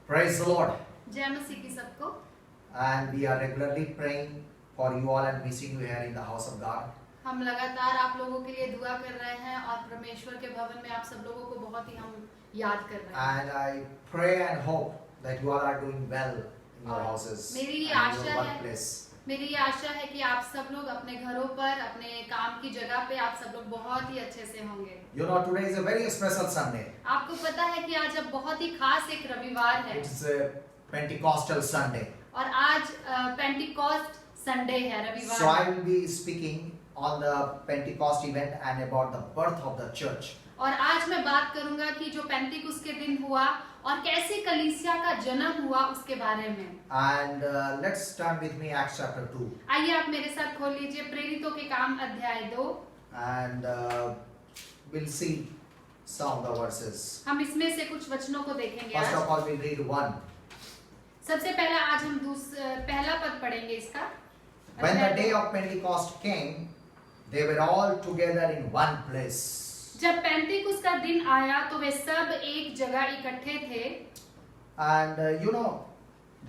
Praise the Lord. जय मसीह की सबको। And we are regularly praying for you all and missing you here in the house of God. हम लगातार आप लोगों के लिए दुआ कर रहे हैं और परमेश्वर के भवन में आप सब लोगों को बहुत ही हम याद कर रहे हैं। And I pray and hope that you all are doing well in your और houses मेरी ये and आशा your है- workplace. मेरी ये आशा है कि आप सब लोग अपने घरों पर, अपने काम की जगह पे आप सब लोग बहुत ही अच्छे से होंगे। You know, today is a very special Sunday. आपको पता है कि आज अब बहुत ही खास एक रविवार है It's a Pentecostal Sunday. और आज पेंटिकॉस्ट संडे है, रविवार So I है। will be speaking on the Pentecost event and about the birth of the church. और आज मैं बात करूंगा कि जो पेंटिकुस के दिन हुआ और कैसे कलीसिया का जन्म हुआ उसके बारे में। And let's turn with me Acts chapter 2. आइए आप मेरे साथ खोल लीजिए प्रेरितों के काम अध्याय 2। And we'll see some of the verses. हम इसमें से कुछ वचनों को देखेंगे First आज। of all, we'll read 1. सबसे पहला आज हम पहला पद पढ़ेंगे इसका। When the day of Pentecost came, they were all together in one place. जब पेंटिकुस का दिन आया तो वे सब एक जगह इकट्ठे थे। And you know,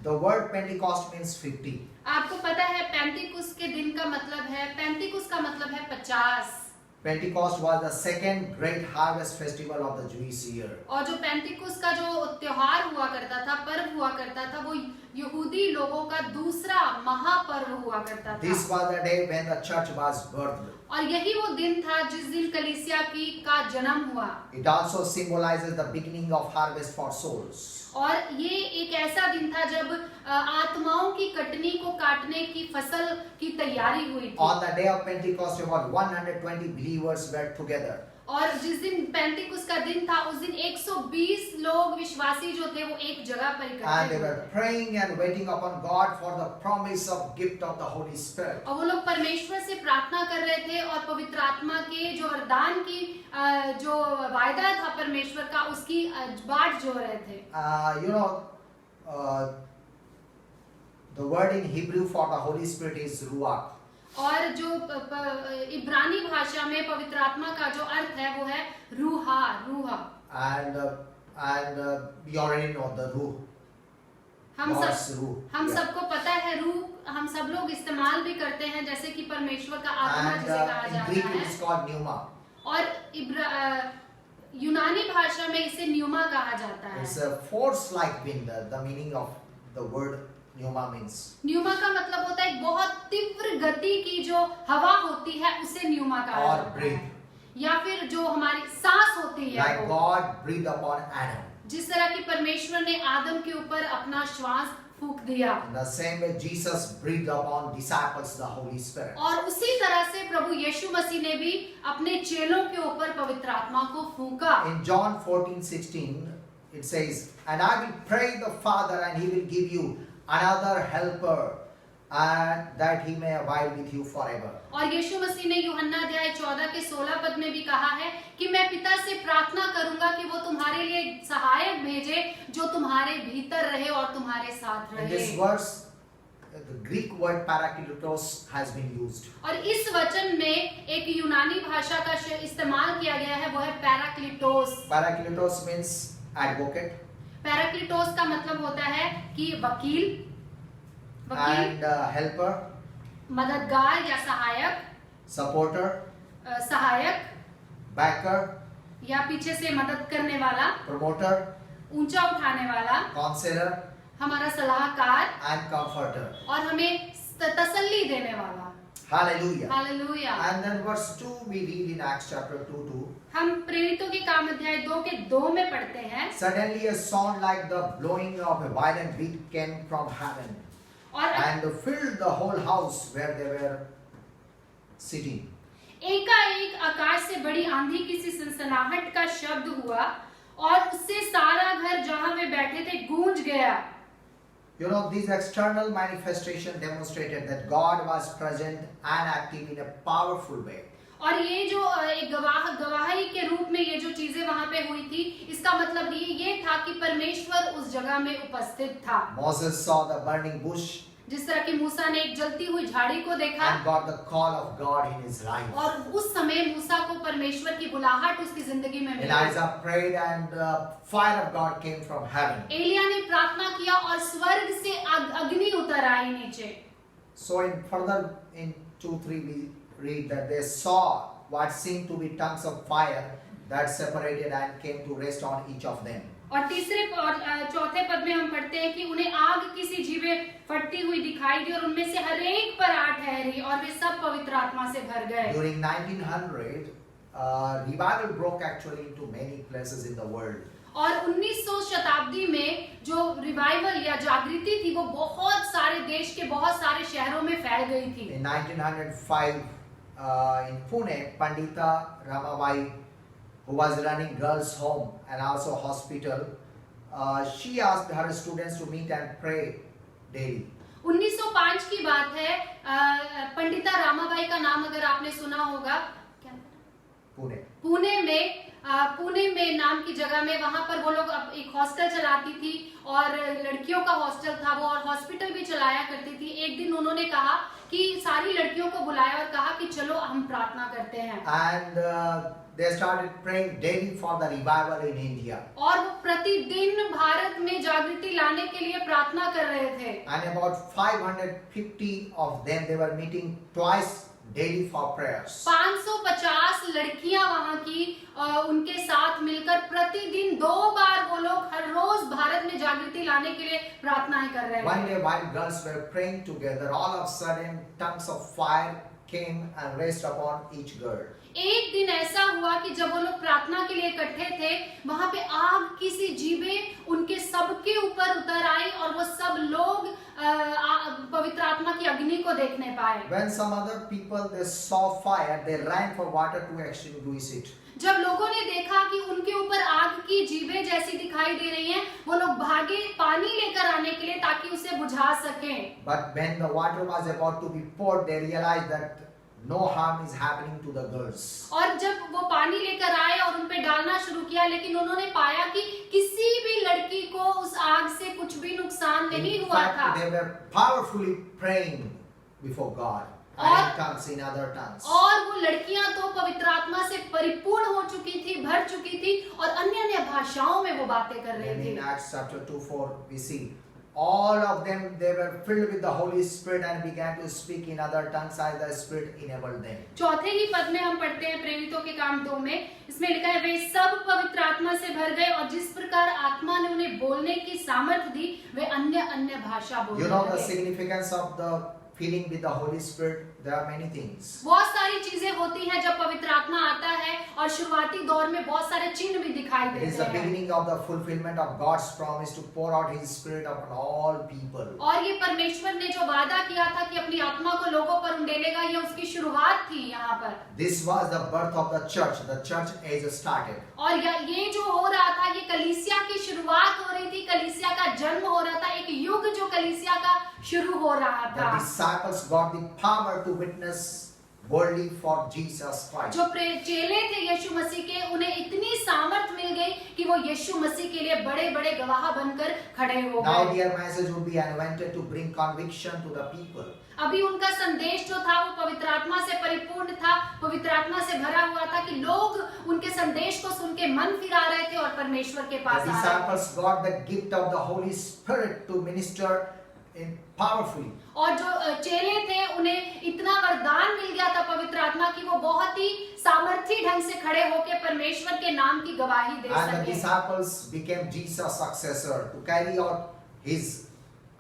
the word Pentecost means 50. आपको पता है पेंटिकुस के दिन का मतलब है, पेंटिकुस का मतलब है 50। Pentecost was the second great harvest festival of the Jewish year. और जो पेंटिकुस का जो त्योहार हुआ करता था, पर्व हुआ करता था, वो यहूदी लोगों का दूसरा महापर्व हुआ करता था। This was the day when the church was birthed. और यही वो दिन था जिस दिन कलीसिया का जन्म हुआ। It also symbolizes the beginning of harvest for souls. और ये एक ऐसा दिन था जब आत्माओं की कटनी को काटने की फसल की तैयारी हुई थी। On the day of Pentecost, about 120 believers were together. और जिस दिन पेंटिकुस का दिन था उस दिन 120 लोग विश्वासी जो थे वो एक जगह पर And इकट्ठे they हुए। were praying and waiting upon God for the promise of gift of the Holy Spirit. और वो लोग परमेश्वर से प्रार्थना कर रहे थे और पवित्र आत्मा के जो वरदान की जो वायदा था परमेश्वर का उसकी बाट जो रहे थे। You know, the word in Hebrew for the Holy Spirit is ruach. और जो इब्रानी भाषा में पवित्र आत्मा का जो अर्थ है वो है रूहा, रूहा। And you already know the ruh. God's ruh. हम Yeah. सबको पता है रूह हम सब लोग इस्तेमाल भी करते हैं जैसे कि परमेश्वर का आत्मा And जिसे कहा in जाता Greek it है। is called pneuma. और यूनानी भाषा में इसे न्यूमा कहा जाता है। It's a force-like wind. The meaning of the word pneuma means. Pneuma का मतलब होता है बहुत तीव्र गति की जो हवा होती है उसे न्यूमा कहा Or जाता breathe. है। या फिर जो हमारी सांस होती है Like वो। God breathed upon Adam. जिस तरह की परमेश्वर ने आदम के ऊपर अपना श्वास फूंक दिया In the same way, Jesus breathed upon disciples the Holy Spirit. और उसी तरह से प्रभु यीशु मसीह ने भी अपने चेलों के ऊपर पवित्र आत्मा को फूंका। In John 14:16, it says, "And I will pray the Father, and He will give you another helper, and that He may abide with you forever." और यीशु मसीह ने यूहन्ना अध्याय 14 के 16 पद में भी कहा है कि मैं पिता से प्रार्थना करूंगा कि वो तुम्हारे लिए सहायक भेजे जो तुम्हारे भीतर रहे और तुम्हारे साथ In this रहे। verse, the Greek word parakletos has been used. और इस वचन में एक यूनानी भाषा का इस्तेमाल किया गया है, वो है पैराक्लिटोस। Parakletos means advocate पैराक्लिटोस का मतलब होता है कि वकील, वकील, and helper, मददगार या सहायक, supporter, सहायक backer, या पीछे से मदद करने वाला, promoter, ऊंचा उठाने वाला, counselor, हमारा सलाहकार and comforter. और हमें तसल्ली देने वाला। Hallelujah. Hallelujah. And then verse 2 we read in Acts chapter 2:2. हम प्रेरितों के काम अध्याय 2 के 2 में पढ़ते हैं। Suddenly a sound like the blowing of a violent wind came from heaven और and filled the whole house where they were sitting. एकाएक आकाश से बड़ी आंधी की सी सनसनाहट का शब्द हुआ और उससे सारा घर जहां वे बैठे थे गूंज गया। You know, these external manifestation demonstrated that God was present and active in a powerful way. और ये जो एक गवाही के रूप में ये जो चीजें वहां पे हुई थी, इसका मतलब ये था कि परमेश्वर उस जगह में उपस्थित था। Moses saw the burning bush जिस तरह कि मूसा ने एक जलती हुई झाड़ी को देखा and got the call of God in his life. और उस समय मूसा को परमेश्वर की बुलाहट उसकी जिंदगी में मिली। Elijah prayed and fire of God came from heaven. Elia ने प्रार्थना किया और स्वर्ग से अग्नि उतर आई नीचे। So in 2-3 we read that they saw what seemed to be tongues of fire that separated and came to rest on each of them. और तीसरे और चौथे पद में हम पढ़ते हैं कि उन्हें आग किसी जीवे फटती हुई दिखाई दी और उनमें से हर एक पर आ ठहरी और वे सब पवित्र आत्मा से भर गए। During 1900, revival broke actually into many places in the world. और 1900 शताब्दी में जो रिवाइवल या जागृति थी वो बहुत सारे देश के बहुत सारे शहरों में फैल गई थी। In 1905, in Pune, Pandita Ramabai, who was running girls' home and also hospital, she asked her students to meet and pray daily. 1905 की बात है। पंडिता रामाबाई का नाम अगर आपने सुना होगा, पुणे में नाम की जगह में, वहां पर वो लोग एक हॉस्टल चलाती थी और लड़कियों का हॉस्टल था वो, और हॉस्पिटल भी चलाया करती थी। एक दिन उन्होंने कहा कि सारी लड़कियों को बुलाया और कहा कि चलो हम प्रार्थना करते हैं। And they started praying daily for the revival in India. और वो प्रतिदिन भारत में जागृति लाने के लिए प्रार्थना कर रहे थे। And about 550 of them, they were meeting twice daily for prayers. 550 लड़कियां वहां की उनके साथ मिलकर प्रतिदिन 2 बार वो लोग हर रोज भारत में जागृति लाने के लिए प्रार्थनाएं कर रहे थे। One day while girls were praying together, all of a sudden tongues of fire came and rested upon each girl. एक दिन ऐसा हुआ कि जब वो लोग प्रार्थना के लिए इकट्ठे थे, वहां पे आग किसी जीवे उनके सबके ऊपर उतर आई और वो सब लोग पवित्र आत्मा की अग्नि को देखने पाए। When some other people they saw fire, they ran for water to extinguish it. जब लोगों ने देखा कि उनके ऊपर आग की जीवे जैसी दिखाई दे रही हैं, वो लोग भागे पानी लेकर आने के लिए ताकि उसे बुझा सकें। But when the water was about to be poured, they realized that no harm is happening to the girls. और जब वो पानी लेकर आए और उन पे डालना शुरू किया, लेकिन उन्होंने पाया कि किसी भी लड़की को उस आग से कुछ भी नुकसान नहीं हुआ था। They were powerfully praying before God. In tongues, in other tongues. और वो लड़कियां तो पवित्र आत्मा से परिपूर्ण हो चुकी थी, भर चुकी थी और अन्य भाषाओं में वो बातें कर रही थी। In Acts chapter 2:4 we see all of them, they were filled with the Holy Spirit and began to speak in other tongues as the Spirit enabled them. चौथे ही पद में हम पढ़ते हैं प्रेरितों के काम 2 में, इसमें लिखा है वे सब पवित्र आत्मा से भर गए और जिस प्रकार आत्मा ने उन्हें बोलने की सामर्थ्य दी वे अन्य भाषा बोलने लगे। You know the significance of the filling with the Holy Spirit? There are many things. बहुत सारी चीजें होती हैं जब पवित्र आत्मा आता है और शुरुआती दौर में बहुत सारे चिन्ह भी दिखाई It is देते the हैं। beginning of the fulfillment of God's promise to pour out His Spirit upon all people. और ये परमेश्वर ने जो वादा किया था कि अपनी आत्मा को लोगों पर उंडेलेगा, ये उसकी शुरुआत थी यहाँ पर। This was the birth of the church. The church age started. और ये जो हो रहा था, ये कलीसिया की शुरुआत हो रही थी, कलीसिया का जन्म हो रहा था, एक युग जो कलीसिया का शुरू हो रहा The था। disciples got the power to witness boldly for Jesus Christ. जो चेले थे यीशु मसीह के, उन्हें इतनी सामर्थ मिल गई कि वो यीशु मसीह के लिए बड़े-बड़े गवाह बनकर खड़े हो Now गए। their message would be anointed to bring conviction to the people. अभी उनका संदेश जो था वो पवित्र आत्मा से परिपूर्ण था, पवित्र आत्मा से भरा हुआ था कि लोग उनके संदेश को सुन के मन फिरा रहे थे और परमेश्वर के The पास आ रहे थे। disciples got the gift of the Holy Spirit to minister in powerfully. और जो चेले थे उन्हें इतना वरदान मिल गया था पवित्र आत्मा की, वो बहुत ही सामर्थी ढंग से खड़े होकर परमेश्वर के नाम की गवाही दे And the सके। disciples became Jesus' successor to carry out His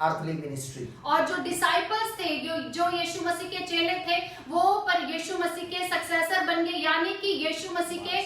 earthly ministry. और जो डिसाइपल्स थे, जो यीशु मसीह के चेले थे, वो पर यीशु मसीह के सक्सेसर बन गए, यानी कि यीशु मसीह के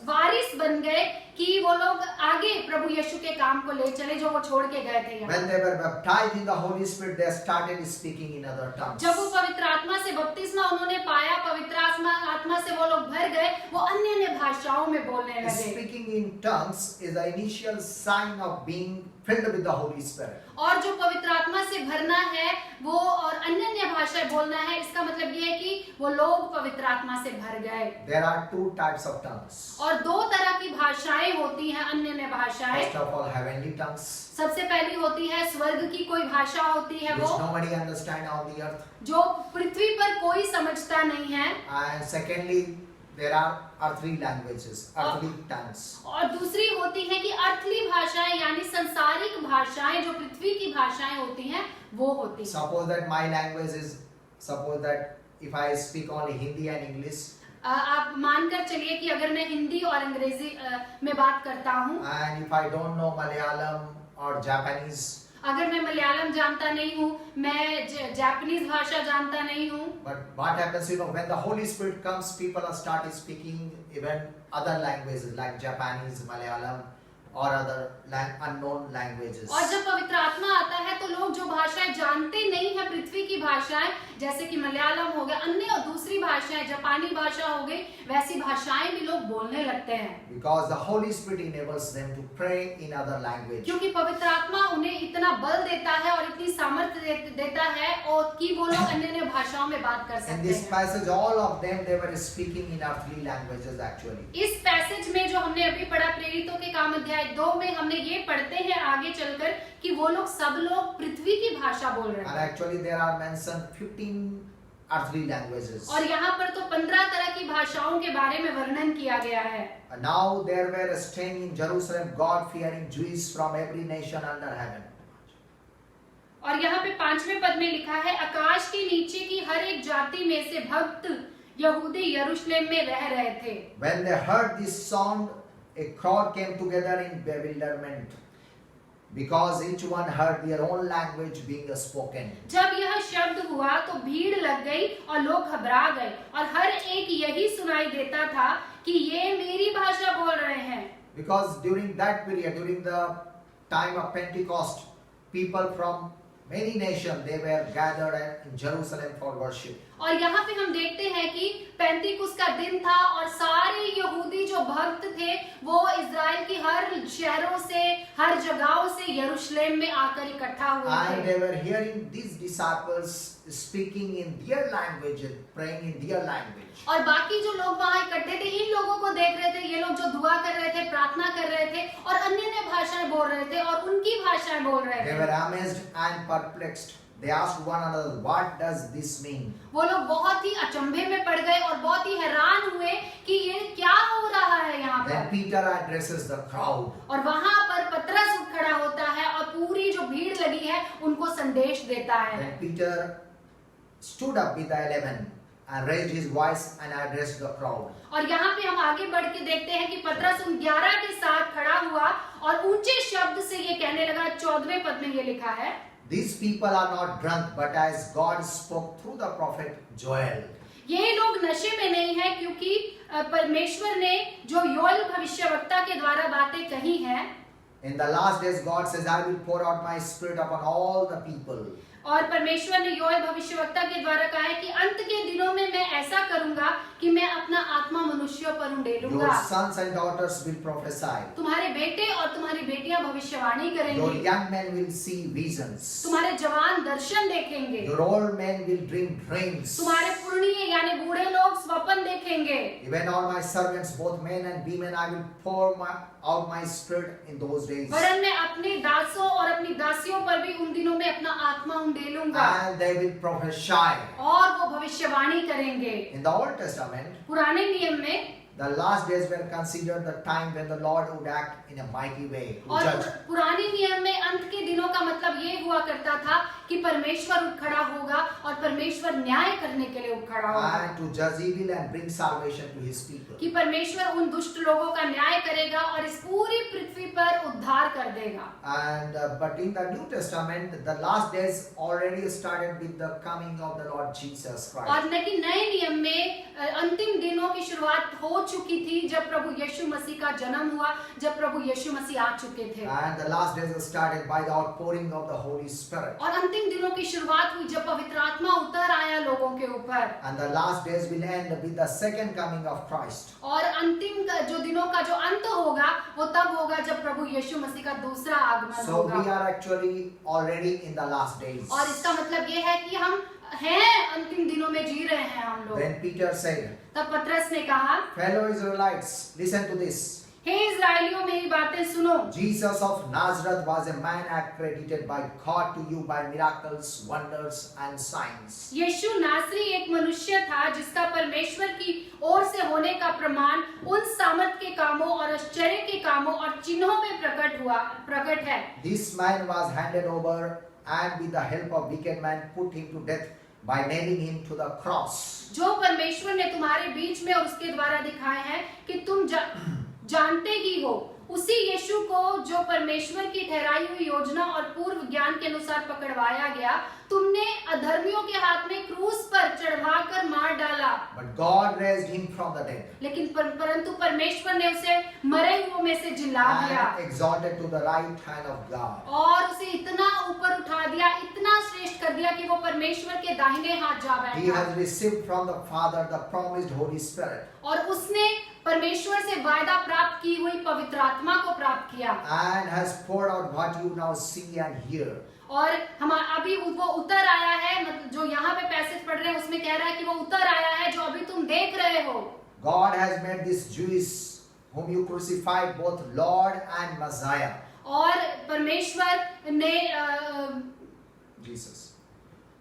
वारिस बन गए कि वो लोग आगे प्रभु यीशु के काम को ले चले जो वो छोड़ के गए थे। When they were baptized in the Holy Spirit, they started speaking in other tongues. जब वो पवित्र आत्मा से बपतिस्मा उन्होंने पाया, पवित्र आत्मा से वो लोग भर गए, वो अन्य भाषाओं में बोलने लगे। Speaking in tongues is the initial sign of being filled with the Holy Spirit. और जो पवित्र आत्मा से भरना है वो और अन्य भाषाएं बोलना है, इसका मतलब ये है कि वो लोग पवित्र आत्मा से भर गए। There are two types of tongues. और 2 तरह की भाषाएं भाषाएं होती हैं, अन्य अन्य भाषाएं। First of all, heavenly tongues, सबसे पहली होती है स्वर्ग की कोई भाषा होती है, which वो nobody understands on the earth. जो पृथ्वी पर कोई समझता नहीं है। And secondly, there are earthly languages, earthly tongues. और दूसरी होती है कि अर्थली भाषाएं यानी संसारिक भाषाएं, जो पृथ्वी की भाषाएं होती हैं वो होती हैं। Suppose that my language is, suppose that if I speak only Hindi and English, आप मानकर चलिए कि अगर मैं हिंदी और अंग्रेजी में बात करता हूँ, and if I don't know Malayalam or Japanese, अगर मैं मलयालम जानता नहीं हूँ, मैं जापानीज भाषा जानता नहीं हूँ, but what happens, when the Holy Spirit comes, people are start speaking even other languages like Japanese, Malayalam or other unknown languages. और जब पवित्र आत्मा आता है तो लोग जो भाषाएं जानते नहीं है, पृथ्वी की भाषाएं जैसे कि मलयालम हो गया, अन्य और दूसरी भाषाएं, जापानी भाषा हो गई, वैसी भाषाएं भी लोग बोलने लगते हैं। Because the Holy Spirit enables them to pray in other language. क्योंकि पवित्र आत्मा उन्हें इतना बल देता है और इतनी सामर्थ्य देता है और कि वो लोग अन्य अन्य भाषाओं में बात कर In सकते this हैं। passage, all of them, they were speaking in earthly languages actually. इस पैसेज में जो हमने अभी पढ़ा, प्रेरितों के काम अध्याय 2 में हमने ये पढ़ते हैं आगे चलकर कि वो लोग सब लोग पृथ्वी की भाषा बोल रहे And हैं। actually there are mentioned 15 earthly languages. और यहाँ पर तो 15 तरह की भाषाओं के बारे में वर्णन किया गया है। And now there were staying in Jerusalem God-fearing Jews from every nation under heaven. और यहाँ पे 5वें पद में लिखा है, आकाश के नीचे की हर एक जाति में से भक्त यहूदी यरूशलेम में रह रहे थे। When they heard this sound, a crowd came together in bewilderment, because each one heard their own language being spoken. जब यह शब्द हुआ तो भीड़ लग गई और लोग घबरा गए और हर एक यही सुनाई देता था कि ये मेरी भाषा बोल रहे हैं। Because during that period, during the time of Pentecost, people from many nations, they were gathered in Jerusalem for worship. और यहाँ पे हम देखते हैं कि पेंतिकुस्त का दिन था और सारे यहूदी जो भक्त थे वो इज़राइल की हर शहरों से, हर जगहों से यरूशलेम में आकर इकट्ठा हुए And थे। they were hearing these disciples speaking in their language and praying in their language. और बाकी जो लोग वहाँ इकट्ठे थे, इन लोगों को देख रहे थे, ये लोग जो दुआ कर रहे थे, प्रार्थना कर रहे थे और अन्य अन्य भाषाएं बोल रहे थे और उनकी भाषाएं बोल रहे They थे। were amazed and perplexed. They asked one another, what does this mean? वो लोग बहुत ही अचंभे में पड़ गए और बहुत ही हैरान हुए कि ये क्या हो रहा है यहाँ Then पर। Peter addresses the crowd. और वहाँ पर पतरस उठ खड़ा होता है और पूरी जो भीड़ लगी है उनको संदेश देता है। Then Peter stood up with the 11 and raised his voice and addressed the crowd. और यहाँ पे हम आगे बढ़ के देखते हैं कि पतरस उन 11 के साथ खड़ा हुआ और ऊंचे शब्द से ये कहने लगा। 14वें पद में ये लिखा है, These people are not drunk, but as God spoke through the prophet Joel. ये लोग नशे में नहीं है क्योंकि परमेश्वर ने जो योएल भविष्यवक्ता के द्वारा बातें कही हैं। In the last days, God says, I will pour out my spirit upon all the people. और परमेश्वर ने योएल भविष्यवक्ता के द्वारा कहा है कि अंत के दिनों में मैं ऐसा करूंगा कि मैं अपना आत्मा मनुष्यों पर उंडेलूंगा। Your sons and daughters will prophesy. तुम्हारे बेटे और तुम्हारी बेटियां भविष्यवाणी Your करेंगी। young men will see visions. तुम्हारे जवान दर्शन देखेंगे। Your old men will dream dreams. तुम्हारे पुरनिये यानी बूढ़े लोग स्वप्न देखेंगे। Even all my servants, both men and women, I will pour out my spirit in those days. वरन मैं अपने दासों और अपनी दासियों पर भी उन दिनों में अपना आत्मा उंडेलूंगा And they will prophesy. और वो भविष्यवाणी करेंगे। In the Old Testament, पुराने नियम में the last days were considered the time when the Lord would act in a mighty way to और judge. पुराने नियम में अंत के दिनों का मतलब ये हुआ करता था कि परमेश्वर उठ खड़ा होगा और परमेश्वर न्याय करने के लिए उठ खड़ा होगा। And to judge evil and bring salvation to his people. कि परमेश्वर उन दुष्ट लोगों का न्याय करेगा और इस पूरी पृथ्वी पर उद्धार कर देगा। And but in the New Testament, the last days already started with the coming of the Lord Jesus Christ. और लेकिन नए नियम में अंतिम दिनों की शुरुआत हो चुकी थी जब प्रभु यीशु मसीह का जन्म हुआ, जब प्रभु यीशु मसीह आ चुके थे। And the last days started by the outpouring of the Holy Spirit. और अंतिम दिनों की शुरुआत हुई जब पवित्र आत्मा उतर आया लोगों के ऊपर। And the last days will end with the second coming of Christ. और अंतिम जो दिनों का जो अंत होगा वो तब होगा जब प्रभु यीशु मसीह का दूसरा आगमन So we होगा। are actually already in the last days. और इसका मतलब ये है कि हम हैं अंतिम दिनों में जी रहे हैं हम लोग। Then Peter said, तब पतरस ने कहा, fellow Israelites, listen to this. हे इस्राएलियों मेरी बातें सुनो। Jesus of Nazareth was a man accredited by God to you by miracles, wonders and signs. यीशु नासरी एक मनुष्य था जिसका परमेश्वर की ओर से होने का प्रमाण उन सामर्थ के कामों और आश्चर्य के कामों और चिन्हों में प्रकट है। This man was handed over and with the help of wicked men put him to death by nailing him to the cross. जो परमेश्वर ने तुम्हारे बीच में और उसके द्वारा दिखाए हैं कि तुम जानते ही हो, उसी यीशु को जो परमेश्वर की ठहराई हुई योजना और पूर्व ज्ञान के अनुसार पकड़वाया गया, तुमने अधर्मियों के हाथ में क्रूस पर चढ़वाकर मार डाला। But God raised him from the dead. लेकिन परंतु परमेश्वर ने उसे मरे हुओं में से जिला दिया And exalted to the right hand of God. और उसे इतना ऊपर उठा दिया, इतना श्रेष्ठ कर दिया कि वो परमेश्वर के दाहिने हाथ जा He बैठा। has received from the Father the promised Holy Spirit. और उसने परमेश्वर से वायदा प्राप्त की हुई पवित्र आत्मा को प्राप्त किया And has poured out what you now see and hear. और हम अभी वो उतर आया है, मतलब जो यहाँ पे पैसेज पढ़ रहे हैं उसमें कह रहा है कि वो उतर आया है जो अभी तुम देख रहे हो। God has made this Jesus whom you crucified both Lord and Messiah. और परमेश्वर ने Jesus.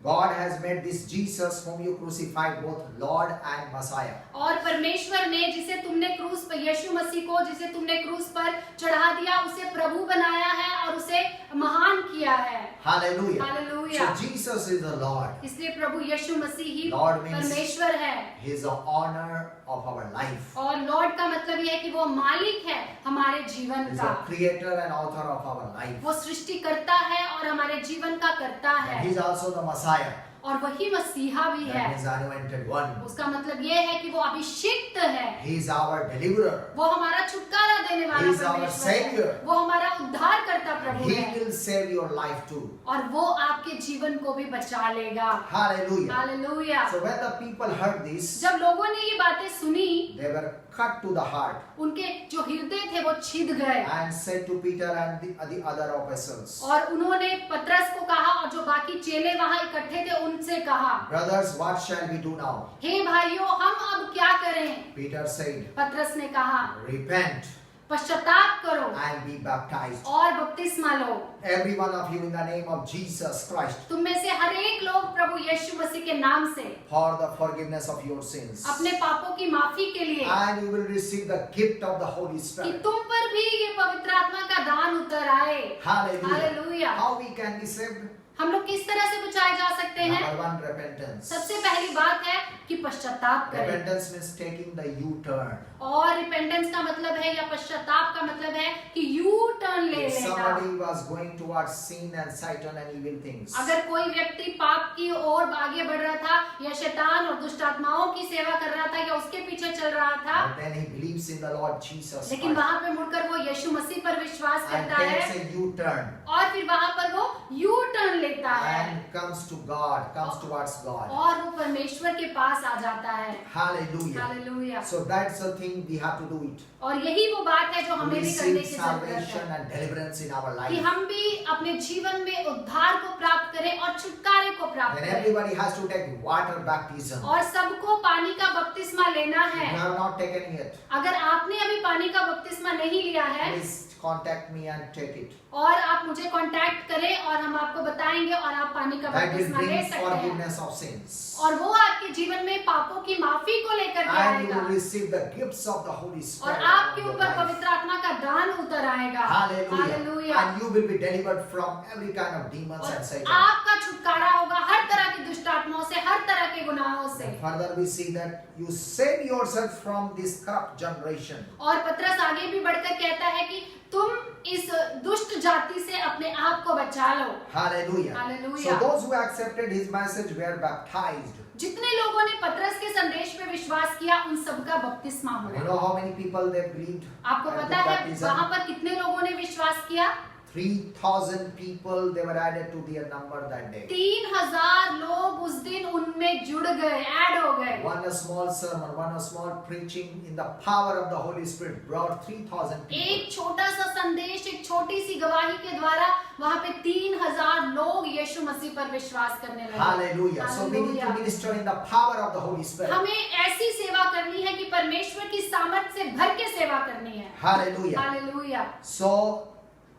God has made this Jesus whom you crucified both Lord and Messiah. और परमेश्वर ने जिसे तुमने क्रूस पर, यीशु मसीह को जिसे तुमने क्रूस पर चढ़ा दिया, उसे प्रभु बनाया है और उसे महान किया है। Hallelujah. Hallelujah. So Jesus is the Lord. इसलिए प्रभु यीशु मसीह ही Lord means परमेश्वर है। He is the honor of our life. और लॉर्ड का मतलब यह है कि वो मालिक है हमारे जीवन He is का, the creator and author of our life. वो सृष्टि करता है और हमारे जीवन का करता And है, He is also the Messiah. और वही मसीहा भी That है। means anointed one. उसका मतलब ये है कि वो अभिषिक्त है, He is our deliverer. वो हमारा छुटकारा देने वाला He is our परमेश्वर है, Savior. वो हमारा उद्धार करता प्रभु He है will save your life too. और वो आपके जीवन को भी बचा लेगा। Hallelujah. Hallelujah. So when the people heard this, जब लोगों ने ये बातें सुनी, they were cut to the heart उनके जो हृदय थे वो छिद गए and said to Peter and the other apostles, और उन्होंने पतरस को कहा और जो बाकी चेले वहां इकट्ठे थे उनसे कहा, brothers, what shall we do now? हे भाइयों हम अब क्या करें? Peter said, पतरस ने कहा, repent पश्चाताप करो and be baptized, और बपतिस्मा लो, every one of you in the name of Jesus Christ, तुम में से हर एक लोग प्रभु यीशु मसीह के नाम से for the forgiveness of your sins, अपने पापों की माफी के लिए, and you will receive the gift of the Holy कि Spirit. तुम पर भी ये पवित्र आत्मा का दान उतर आए। Hallelujah. Hallelujah. How we can be saved? हम लोग किस तरह से बचाए जा सकते हैं? Number one, repentance. सबसे पहली बात है कि पश्चाताप करें, Repentance means taking the U-turn. और रिपेंटेंस का मतलब है या पश्चाताप का मतलब है कि यू टर्न ले If लेना। somebody was going towards sin and Satan and evil things, अगर कोई व्यक्ति पाप की ओर आगे बढ़ रहा था या शैतान और दुष्ट आत्माओं की सेवा कर रहा था या उसके पीछे चल रहा था, but then he believes in the Lord Jesus लेकिन Christ वहां पे मुड़कर वो यीशु मसीह पर विश्वास and करता takes है a U-turn और फिर वहां पर वो यू टर्न लेता है and comes to God, comes towards God. और वो परमेश्वर के पास आ जाता है। Hallelujah. Hallelujah. So that's the thing, we have to do it. और यही वो बात है जो To हमें भी करने receive की जरूरत salvation है and deliverance in our कि life. हम भी अपने जीवन में उद्धार को प्राप्त करें और छुटकारे को प्राप्त Then करें, everybody has to take water baptism. और सबको पानी का बपतिस्मा लेना If है। you have not taken it, अगर आपने अभी पानी का बपतिस्मा नहीं लिया है, please contact me and take it. और आप मुझे कांटेक्ट करें और हम आपको बताएंगे और आप पानी का That will बपतिस्मा ले bring सकते हैं forgiveness of sins. और वो आपके जीवन में पापों की माफी को लेकर के And you आएगा will receive the gifts of the Holy और Spirit. आपके on your ऊपर life. पवित्र आत्मा का दान उतर आएगा। Hallelujah. Hallelujah. And you will be delivered from every kind of demons और and Satan. आपका छुटकारा होगा हर तरह की दुष्ट आत्माओं से, हर तरह के गुनाहों से। Further we see that you save yourself from this corrupt generation. और पतरस आगे भी बढ़कर कहता है कि तुम इस दुष्ट जाति से अपने आप को बचा लो। Hallelujah. Hallelujah. So those who accepted his message were baptized. जितने लोगों ने पतरस के संदेश पे विश्वास किया उन सबका बपतिस्मा You हुआ। know how many people they believed? आपको at the पता है baptism? वहां पर कितने लोगों ने विश्वास किया? 3,000 people they were added to their number that day. 3000 लोग उस दिन उनमें जुड़ गए, ऐड हो गए। One small sermon, one small preaching in the power of the Holy Spirit brought 3,000 people. एक छोटा सा संदेश, एक छोटी सी गवाही के द्वारा वहां पे 3000 लोग यीशु मसीह पर विश्वास करने लगे। Hallelujah. So we need to Hallelujah. minister in the power of the Holy Spirit. हमें ऐसी सेवा करनी है कि परमेश्वर की सामर्थ से भर के सेवा करनी है। Hallelujah. Hallelujah. So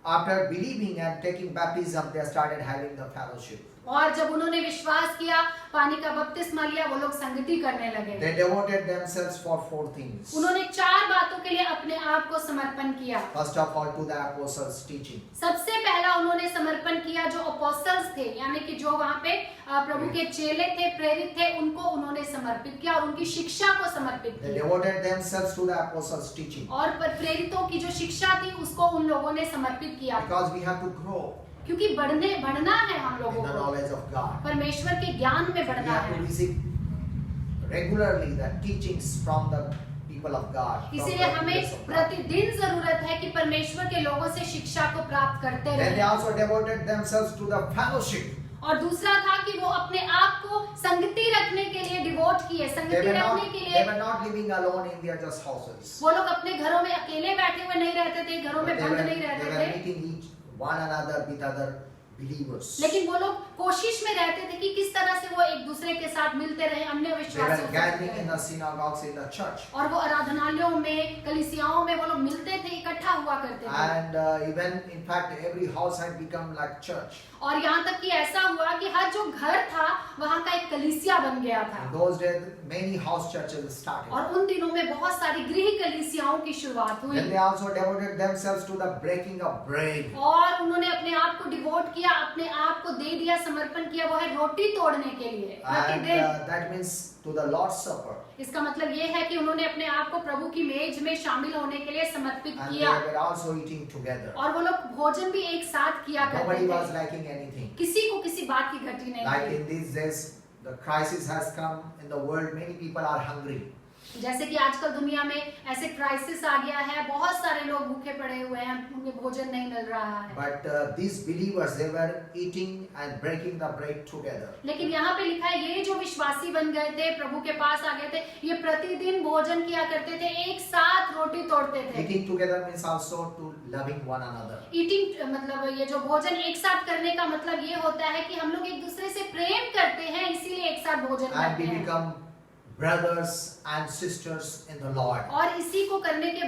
after believing and taking baptism, they started having the fellowship. और जब उन्होंने विश्वास किया, पानी का बपतिस्मा लिया, वो लोग संगति करने लगे। They devoted themselves for 4 things. उन्होंने 4 बातों के लिए अपने आप को समर्पण किया। First of all, to the apostles' teaching. सबसे पहला उन्होंने समर्पण किया जो अपोस्टल्स थे, यानी कि जो वहाँ पे प्रभु के चेले थे, प्रेरित थे, उनको उन्होंने समर्पित किया और उनकी शिक्षा को समर्पित They किया। devoted themselves to the apostles' teaching. और प्रेरितों की जो शिक्षा थी उसको उन लोगों ने समर्पित किया, Because we have to grow क्योंकि बढ़ना है हम in लोगों the को, knowledge of God. परमेश्वर के ज्ञान में We बढ़ना have to है। receive regularly the teachings from the people of God. from इसीलिए the हमें leaders of God. प्रतिदिन जरूरत है कि परमेश्वर के लोगों से शिक्षा को प्राप्त करते Then they रहें। also devoted themselves to the fellowship. और दूसरा था कि वो अपने आप को संगति रखने के लिए डिवोट किए, They संगति were रखने not, के they लिए। were not living alone in their just houses. वो लोग अपने घरों में अकेले बैठे हुए नहीं रहते थे, घरों में But बंद नहीं they रहते were थे, meeting each one another with other believers. लेकिन वो लोग कोशिश में रहते थे कि किस तरह से वो एक दूसरे के साथ मिलते रहे, अन्य They विश्वासियों were से gathering मिलते in रहे। the synagogues in the church. और वो आराधनालयों में, कलीसियाओं में वो लोग मिलते थे, इकट्ठा हुआ करते थे। And even in fact every house had become like church. और यहाँ तक कि ऐसा हुआ कि हर जो घर था वहाँ का एक कलीसिया बन गया था। In those days many house churches started. और उन दिनों में बहुत सारी गृह कलीसियाओं की शुरुआत हुई। Then they also devoted themselves to the breaking of bread. और उन्होंने अपने आप को डिवोट किया, अपने आप को दे दिया, समर्पण किया, वो है रोटी तोड़ने के लिए And प्रतिदिन। that means to the Lord's Supper. इसका मतलब ये है कि उन्होंने अपने आप को प्रभु की मेज में शामिल होने के लिए समर्पित And they किया। were also eating together. और वो लोग भोजन भी एक साथ किया करते Nobody was थे, lacking anything. किसी को किसी बात की घटी नहीं Like थी। in these days, the crisis has come in the world. Many people are hungry. जैसे कि आजकल दुनिया में ऐसे क्राइसिस आ गया है, बहुत सारे लोग भूखे पड़े हुए हैं, उन्हें भोजन नहीं मिल रहा है। But these believers, they were eating and breaking the bread together. लेकिन यहाँ पे लिखा है ये जो विश्वासी बन गए थे, प्रभु के पास आ गए थे, ये प्रतिदिन भोजन किया करते थे, एक साथ रोटी तोड़ते थे। Eating together means also to loving one another. Eating मतलब ये जो भोजन एक साथ करने का मतलब ये होता है कि हम लोग एक दूसरे से प्रेम करते हैं, इसीलिए एक साथ भोजन And करते we हैं। become brothers and sisters in the Lord. और इसी को करने के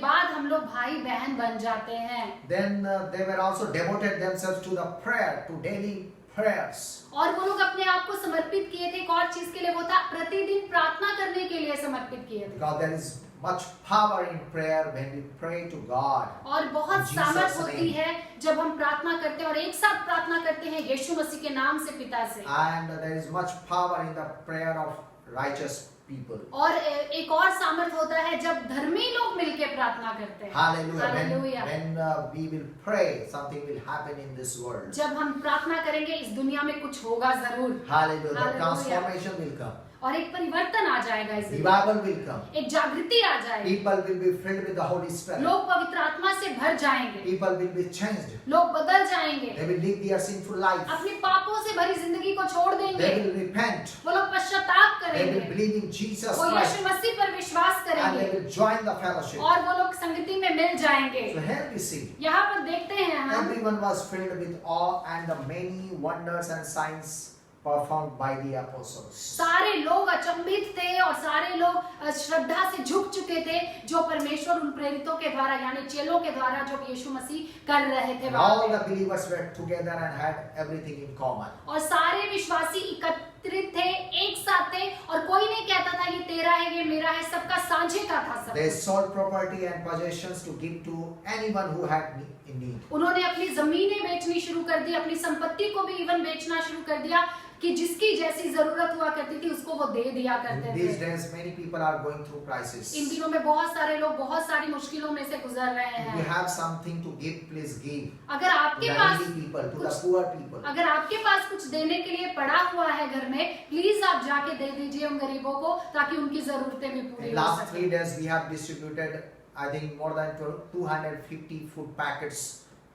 बाद हम लोग भाई बहन बन जाते हैं। Then they were also devoted themselves to the prayer, to daily prayers. और वो लोग अपने आप को समर्पित किए थे, एक और चीज के लिए वो था प्रतिदिन प्रार्थना करने के लिए समर्पित किए थे। Because there is much power in prayer when we pray to God. और बहुत Jesus सामर्थ होती name. है जब हम प्रार्थना करते हैं और एक साथ प्रार्थना करते हैं यीशु मसीह के नाम से पिता से। And there is much power in the prayer of righteous people. और एक और सामर्थ होता है जब धर्मी लोग मिलके प्रार्थना करते हैं। Hallelujah. Hallelujah. When we will pray, something will happen in this world. जब हम प्रार्थना करेंगे इस दुनिया में कुछ होगा जरूर, Hallelujah. The Hallelujah. transformation will come. और एक परिवर्तन आ जाएगा इस दुनिया Revival will come. में, एक जागृति आ जाएगी, People will be filled with the Holy Spirit. लोग पवित्र आत्मा से भर जाएंगे, People will be changed. लोग बदल जाएंगे, They will live their sinful life. अपने पापों से भरी जिंदगी को छोड़ देंगे, They will repent. वो लोग पश्चाताप They will करेंगे, believe in Jesus वो Christ. यीशु मसीह पर विश्वास And they करेंगे will join the fellowship. और वो लोग संगति में मिल जाएंगे। So here we see. यहाँ पर देखते हैं हम, Everyone was filled with awe and the many wonders and signs performed by the apostles. सारे लोग अचंभित थे और सारे लोग श्रद्धा से झुक चुके थे जो परमेश्वर उन प्रेरितों के द्वारा यानी चेलों के द्वारा जो यीशु मसीह कर रहे थे। And all the believers were together and had everything in common. और सारे विश्वासी एकत्रित थे, एक साथ थे और कोई नहीं कहता था ये तेरा है, ये मेरा है, सबका साझे का था सब। They sold property and possessions to give to anyone who had in need. उन्होंने अपनी जमीनें बेचनी शुरू कर दी, अपनी संपत्ति को भी इवन बेचना शुरू कर दिया कि जिसकी जैसी जरूरत हुआ करती थी उसको वो दे दिया करते These थे। days many people are going through crisis. इन दिनों में बहुत सारे लोग बहुत सारी मुश्किलों में से गुजर रहे If you हैं। have something to give, please give. अगर To आपके the pass needy people, to the कुछ poor people. अगर आपके पास कुछ देने के लिए पड़ा हुआ है घर में, प्लीज आप जाके दे दीजिए उन गरीबों को ताकि उनकी जरूरतें भी पूरी In हो last सके। 3 days we have distributed I think more than 250 food packets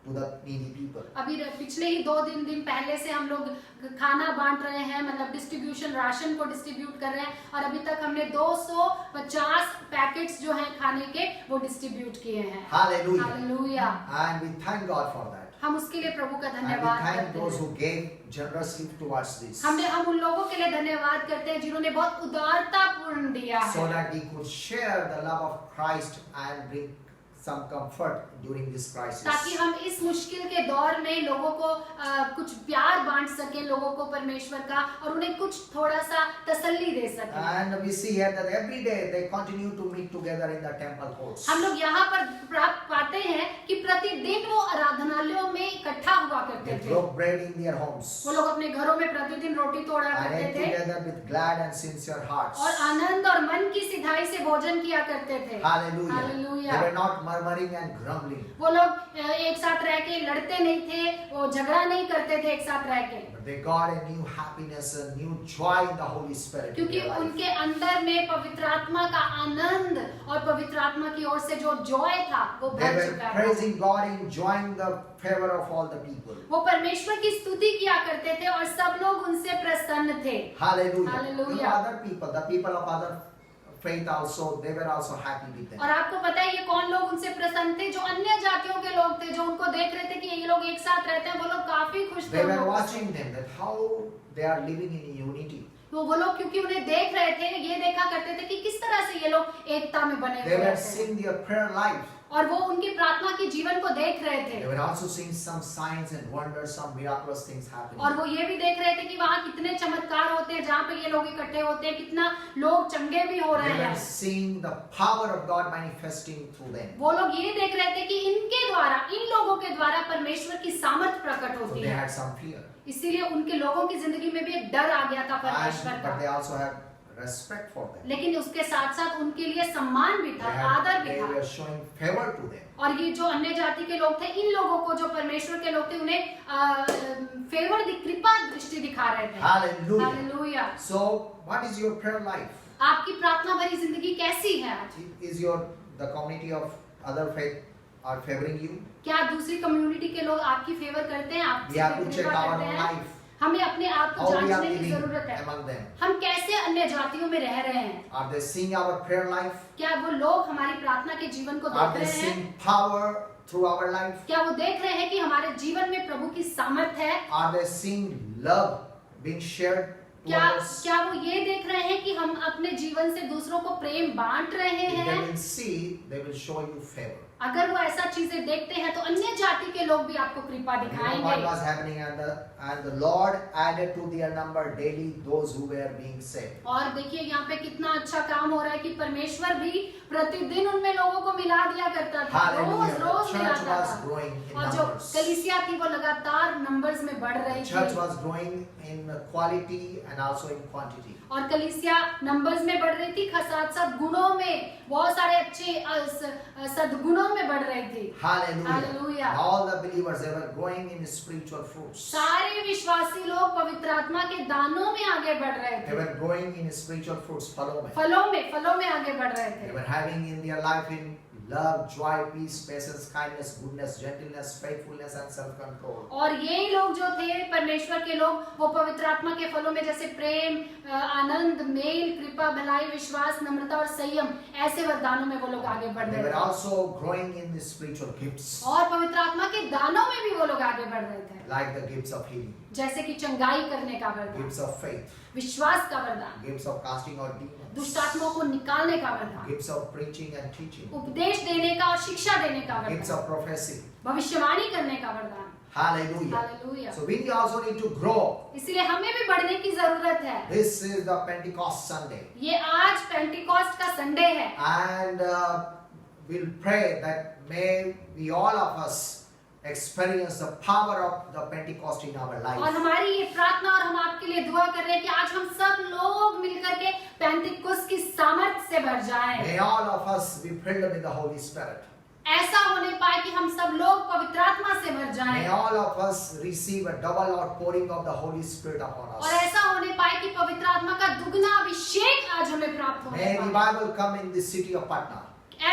to the needy people. अभी पिछले ही 2 दिन पहले से हम लोग खाना बांट रहे हैं, मतलब डिस्ट्रीब्यूशन, राशन को डिस्ट्रीब्यूट कर रहे हैं, और अभी तक हमने 250 पैकेट्स जो हैं खाने के वो डिस्ट्रीब्यूट किए हैं। Hallelujah. Hallelujah. And we thank God for that. हम उसके लिए प्रभु का And we धन्यवाद thank करते those हैं। who gave generously towards this, हम उन लोगों के लिए धन्यवाद करते हैं जिन्होंने बहुत उदारता पूर्ण दिया so है, that we could share the love of Christ and bring some comfort during this crisis. ताकि हम इस मुश्किल के दौर में लोगों को कुछ प्यार बांट सके, लोगों को परमेश्वर का, और उन्हें कुछ थोड़ा सा तसल्ली दे सके। And we see here that every day they continue to meet together in the temple courts. हम लोग यहाँ पर प्राप्त पाते हैं कि प्रतिदिन वो आराधनालयों में इकट्ठा हुआ करते They थे। broke bread in their homes वो लोग अपने घरों में प्रतिदिन रोटी तोड़ा and करते ate थे together with glad and sincere hearts. और आनंद और मन की सिधाई से भोजन किया करते थे। Hallelujah. Hallelujah. They were not murmuring and grumbling. वो लोग एक साथ रह के लड़ते नहीं थे, वो झगड़ा नहीं करते थे एक साथ रह के, But they got a new happiness, a new joy in the Holy Spirit. in क्योंकि their life. उनके अंदर में पवित्र आत्मा का आनंद और पवित्र आत्मा की ओर से जो जॉय था वो They भर were चुका है। praising God, enjoying the favor of all the people. वो परमेश्वर की स्तुति किया करते थे और सब लोग उनसे प्रसन्न थे। Hallelujah. Hallelujah. You know, other people, the people of other faith also, they were also happy with them. और आपको पता है ये कौन लोग उनसे प्रसन्न थे? जो अन्य जातियों के लोग थे, जो उनको देख रहे थे कि ये लोग एक साथ रहते हैं, वो लोग काफी खुश थे। They उन were लोगों से। watching them that how they are living in unity. वो लोग क्योंकि उन्हें देख रहे थे, ये देखा करते थे कि किस तरह से ये लोग एकता में बने They हुए were रहते हैं। seeing their prayer life. और वो उनकी प्रार्थना के जीवन को देख रहे थे, They were also seeing some signs and wonders, some miraculous things और happening. वो ये भी देख रहे थे कि वहाँ कितने चमत्कार होते हैं, जहाँ पे ये लोग इकट्ठे होते हैं, कितना लोग चंगे भी हो रहे They were हैं। seeing the power of God manifesting through them. वो लोग ये देख रहे थे कि इनके द्वारा, इन लोगों के द्वारा परमेश्वर की सामर्थ प्रकट So होती they है। had some fear. इसीलिए उनके लोगों की जिंदगी में भी एक डर आ गया था परमेश्वर But they का, also had respect for them. लेकिन उसके साथ साथ उनके लिए सम्मान भी था, आदर भी They था। were showing favor to them. और ये जो अन्य जाति के लोग थे, इन लोगों को, जो परमेश्वर के लोग थे, उन्हें फेवर, कृपा दृष्टि दिखा रहे थे। Hallelujah. Hallelujah. So, what is your prayer life? आपकी प्रार्थना भरी जिंदगी कैसी है आज? Is the community of other faith are favoring you? क्या दूसरी कम्युनिटी के लोग आपकी फेवर करते हैं, आपसे We have to check कृपा our करते own हैं? life. हमें अपने आप को How we are जांचने की living जरूरत है। among them? हम कैसे अन्य जातियों में रह रहे हैं? Are they seeing our prayer life? क्या वो लोग हमारी प्रार्थना के जीवन को Are देख they रहे हैं? seeing power through our life? क्या वो देख रहे हैं कि हमारे जीवन में प्रभु की सामर्थ है? Are they seeing love being shared to क्या others? क्या वो ये देख रहे हैं कि हम अपने जीवन से दूसरों को प्रेम बांट रहे If they हैं? will see, they will show you favor. अगर वो ऐसा चीजें देखते हैं तो अन्य जाति के लोग भी आपको कृपा You know what दिखाएंगे। was happening, and the Lord added to their number daily those who were being saved. और देखिए यहाँ पे कितना अच्छा काम हो रहा है कि परमेश्वर भी प्रतिदिन उनमें लोगों को मिला दिया करता था, रोज Hallelujah. The रोज church मिलाता was था। growing in और जो numbers. कलीसिया थी वो लगातार नंबर्स में बढ़ रही Church थी, was growing in quality and also in quantity. और कलीसिया नंबर्स में बढ़ रही थी, साथ साथ गुणों में बहुत सारे अच्छे सद्गुणों में बढ़ रही थी। Hallelujah. Hallelujah. All the believers, they were growing in spiritual fruits. सारे विश्वासी लोग पवित्र आत्मा के दानों में आगे बढ़ रहे They थे, were growing in spiritual fruits, follow me. फलों में आगे बढ़ रहे They थे। were having in their life in love, joy, peace, patience, kindness, goodness, gentleness, faithfulness and self-control. और यही लोग जो थे परमेश्वर के लोग, वो पवित्र आत्मा के फलों में जैसे प्रेम, आनंद, मेल, कृपा, भलाई, विश्वास, नम्रता और संयम, ऐसे वरदानों में वो लोग आगे बढ़ They रहे were थे। also growing in the spiritual gifts, और पवित्र आत्मा के दानों में भी वो लोग आगे बढ़ रहे थे, like the gifts of healing, जैसे कि चंगाई करने का वरदान, gifts of faith, विश्वास का वरदान, gifts of casting out demons, दुष्ट आत्माओं को निकालने का वरदान, gifts of preaching and teaching, उपदेश देने का और शिक्षा देने का gifts वरदान, of prophecy. भविष्यवाणी करने का वरदान। Hallelujah. Hallelujah. So we also need to grow. इसलिए हमें भी बढ़ने की जरूरत है। This is the Pentecost Sunday. ये आज पेंटिकॉस्ट का संडे है, And we'll pray that may we all of us experience the power of the Pentecost in our और life. हमारी ये प्रार्थना और हम आपके लिए दुआ कर रहे हैं कि आज हम सब लोग मिलकर के पेंटिकोस्ट की सामर्थ से भर जाएं। May all of us be filled with the Holy Spirit. ऐसा होने पाए कि हम सब लोग पवित्र आत्मा से भर May जाएं, all of us receive a double outpouring of the Holy Spirit upon और us. ऐसा होने पाए कि पवित्र आत्मा का दुगना अभिषेक आज हमें प्राप्त होने May पाए। revival come in this city of Patna.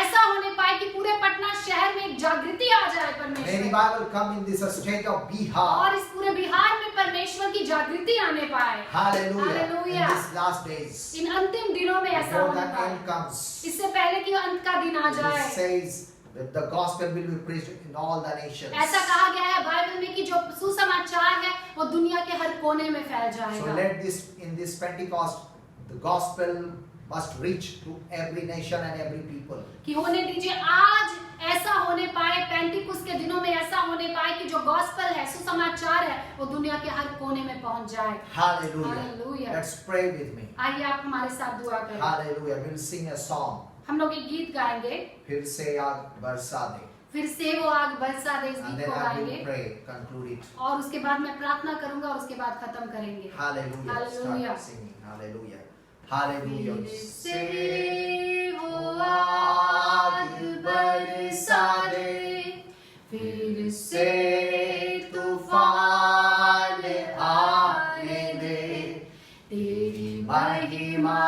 ऐसा ऐसा होने पाए कि पूरे पटना शहर में एक जागृति आ जाए May परमेश्वर, revival come in this state of Bihar. और इस पूरे बिहार में परमेश्वर की जागृति आने पाए। Hallelujah. Hallelujah. In these last days. इन अंतिम दिनों में ऐसा Before होने the पाए, end comes. इससे पहले कि अंत का दिन आ It जाए। says that the gospel will be preached in all the nations. ऐसा कहा गया है बाइबल में कि जो सुसमाचार है वो दुनिया के हर कोने में फैल So जाएगा। let this, in this Pentecost, the gospel must reach to every nation and every people. कि होने दीजिए, आज ऐसा होने पाए, पेंटिकुस के दिनों में ऐसा होने पाए कि जो गॉस्पेल है, सुसमाचार है, वो दुनिया के हर कोने में पहुंच जाए। Hallelujah. Hallelujah. Let's pray with me. आइए आप हमारे साथ दुआ करें। Hallelujah. We'll sing a song. हम लोग एक गीत गाएंगे, फिर से आग बरसा दे. फिर से वो आग बरसा दे, इस And गीत then को I will गाएंगे pray, conclude it. और उसके बाद मैं प्रार्थना करूंगा और उसके बाद खत्म करेंगे। Hallelujah. Hallelujah. Start singing. Hallelujah. Hallelujah. फिर से वो आग बरसा दे, फिर से तूफान आने दे, तेरी महिमा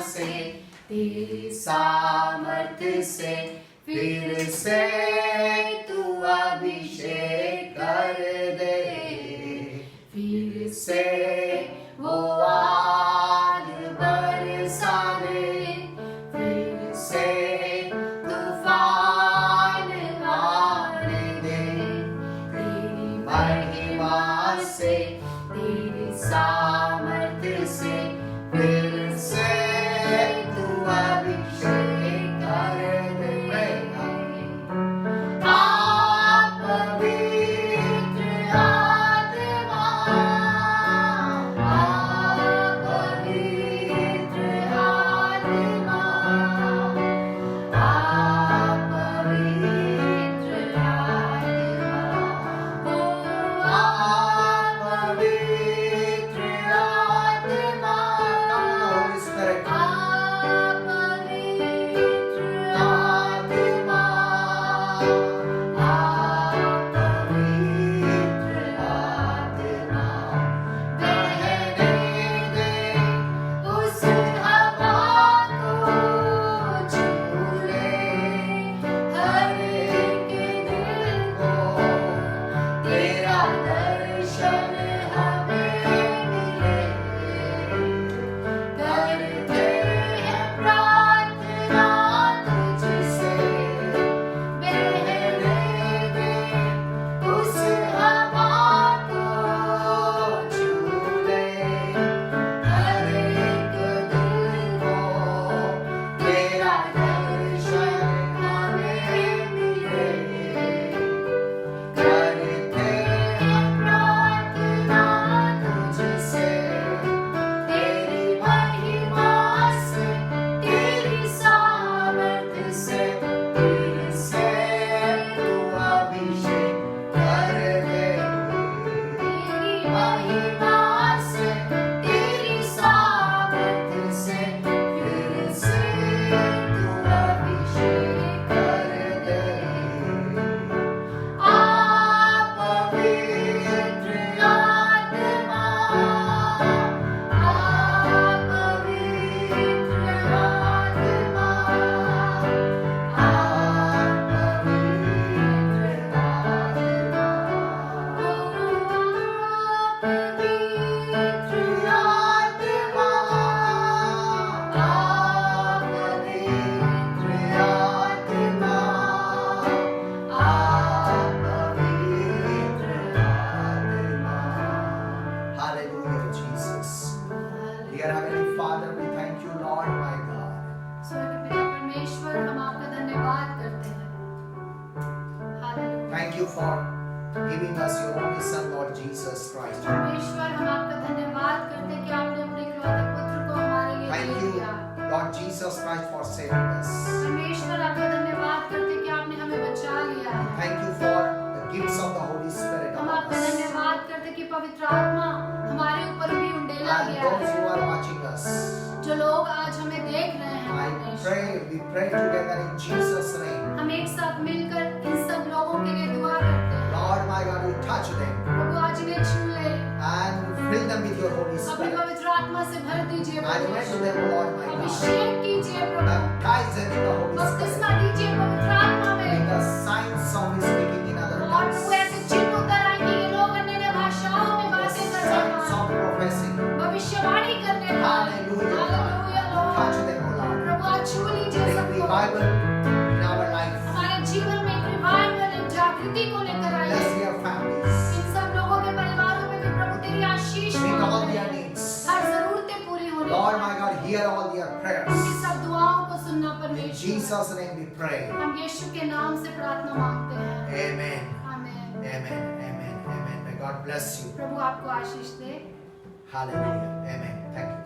से, तेरी सामर्थ्य से, फिर से तू अभिषेक कर दे, फिर से वो आग बरसा दे, फिर से तूफान आने दे, तेरी महिमा से, तेरी सामर्थ्य से, फिर से तू अभिषेक कर दे। आप पवित्र आत्मा, आप पवित्र आत्मा, आप पवित्र आत्मा, ओ आप पवित्र आत्मा, Holy Spirit. आप पवित्र आत्मा, आप पवित्र आत्मा, बहने दे उस हवा को, छू ले हर एक दिल को, तेरा दर्शन हमें मिले, करते हैं प्रार्थना तुझसे, बहने दे उस हवा को, छू ले हर एक दिल को, तेरा दर्शन हमें मिले, करते हैं प्रार्थना तुझसे, तेरी महिमा से, तेरी सामर्थ्य से, फिर से तू अभिषेक कर दे, तेरी महिमा से, तेरी सामर्थ्य से, फिर से तू अभिषेक कर दे। आप पवित्र आत्मा, आप पवित्र आत्मा, आप पवित्र आत्मा, आप पवित्र आत्मा, आप पवित्र आत्मा, आप पवित्र आत्मा। Hallelujah, Jesus. Dear Heavenly Father, we thank you, Lord, my God. स्वर्गीय पिता परमेश्वर, हम आपका धन्यवाद करते हैं। Hallelujah. Thank you for giving us your only Son, Lord Jesus Christ. परमेश्वर, हम आपका धन्यवाद करते हैं कि आपने अपने इकलौते पुत्र को हमारे लिए Thank दे you, दिया। Lord Jesus Christ, for saving us. परमेश्वर, आपका धन्यवाद करते हैं कि आपने हमें बचा लिया है। Thank you for the gifts of the Holy Spirit हम upon आपका us. धन्यवाद करते हैं कि पवित्र आत्मा हमारे ऊपर भी उंडेला And गया those है। who are watching us, जो लोग आज हमें देख रहे हैं, I परमेश्वर, pray, we pray together in Jesus' name. हम एक साथ मिलकर इन सब लोगों के लिए दुआ करते हैं। Lord, my God, you touch them प्रभु आज इन्हें छू ले and fill them with your Holy अपने Spirit. पवित्र आत्मा से भर दीजिए Anoint them, O Lord my God. अभिषेक कीजिए प्रभु Baptize them in the Holy बपतिस्मा Spirit. दीजिए पवित्र आत्मा में Make the signs of His speaking in other और tongues. वो ऐसे चिन्ह उतर आएंगे ये लोग अन्य अन्य भाषाओं में बातें कर रहे Signs हैं of prophecy. भविष्यवाणी करने वाले Hallelujah. Hallelujah Lord Touch them, O Lord. प्रभु आज छू लीजिए Bring सबको revival in our life. हमारे जीवन में एक रिवाइवल एक जागृति को लेकर आइए Bless their families. इन सब लोगों के परिवारों में भी प्रभु तेरी आशीष Meet मांग all रहे their हैं। needs. हर जरूरतें पूरी होने Lord पाए। my God, hear all their उनकी prayers. सब दुआओं को सुनना In परमेश्वर Jesus' name we pray. हम यीशु के नाम से प्रार्थना मांगते हैं Amen. आमीन Amen. Amen. Amen. May God bless you. प्रभु आपको आशीष दे Hallelujah. Amen. Thank you.